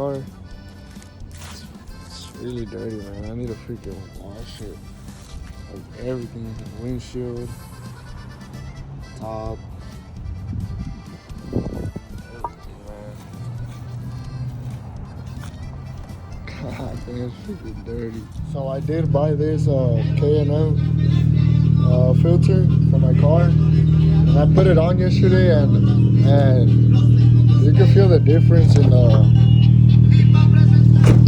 car. It's really dirty, man. I need to freaking wash it. Like everything, windshield, top, everything, man. God damn, it's freaking dirty. So I did buy this K&M filter for my car, and I put it on yesterday, and you can feel the difference in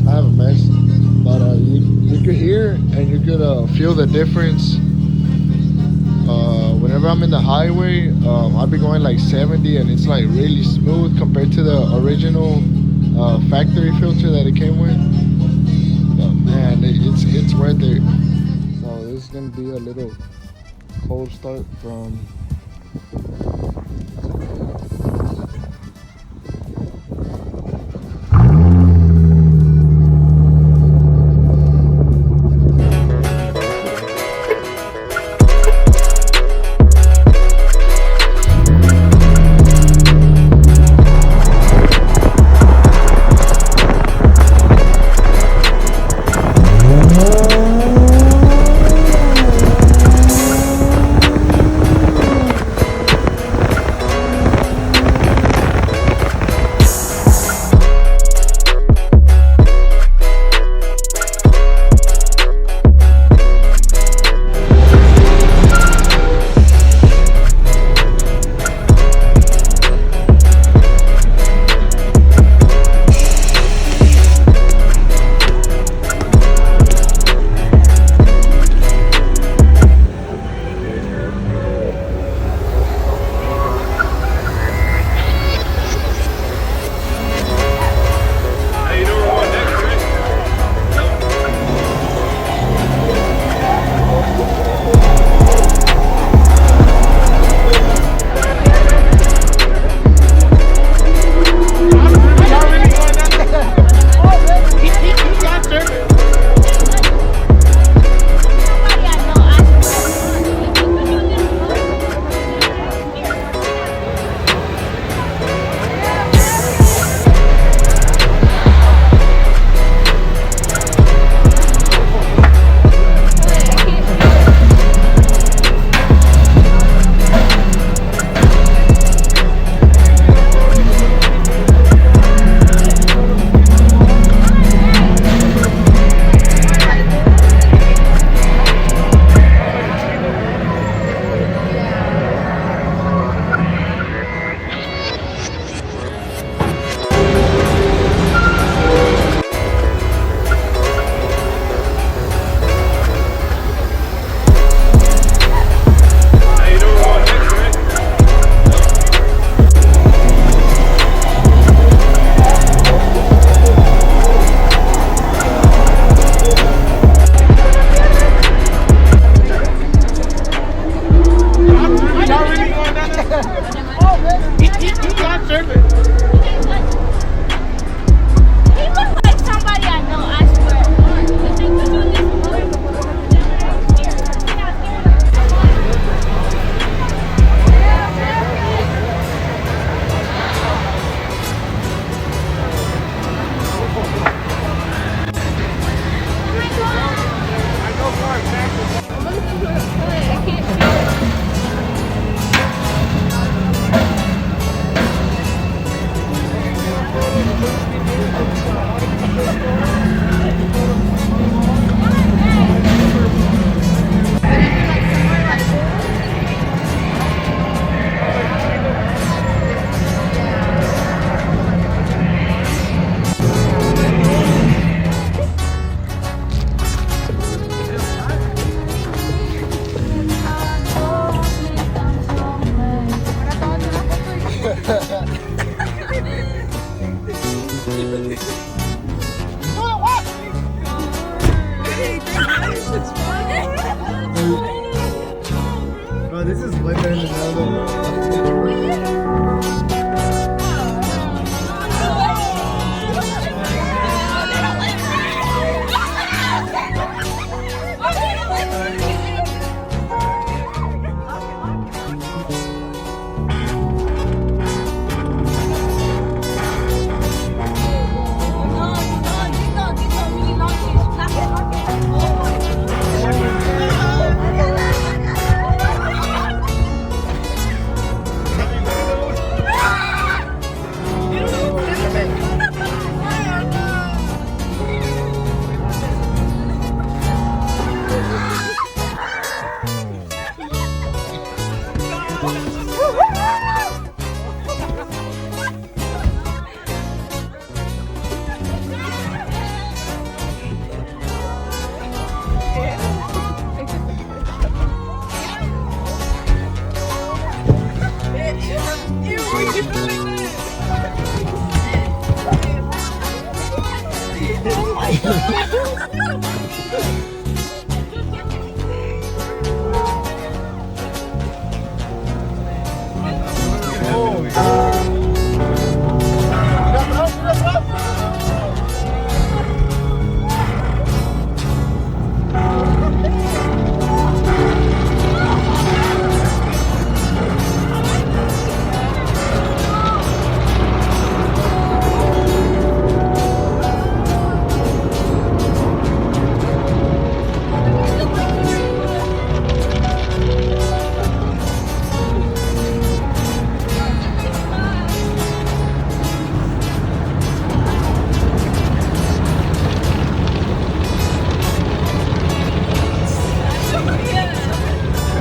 I have a mess, but you could hear and you could feel the difference. Whenever I'm in the highway, I'll be going like 70, and it's like really smooth compared to the original factory filter that it came with. But man, it's worth it. So this is gonna be a little cold start from.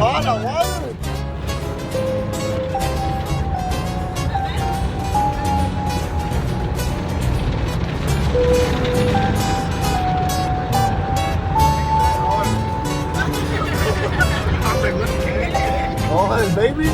Oh, la water. Oh, baby.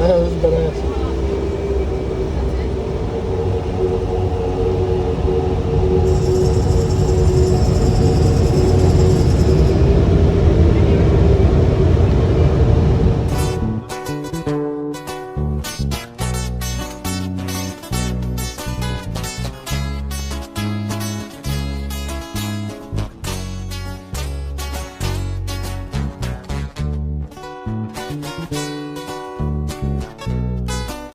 That was badass.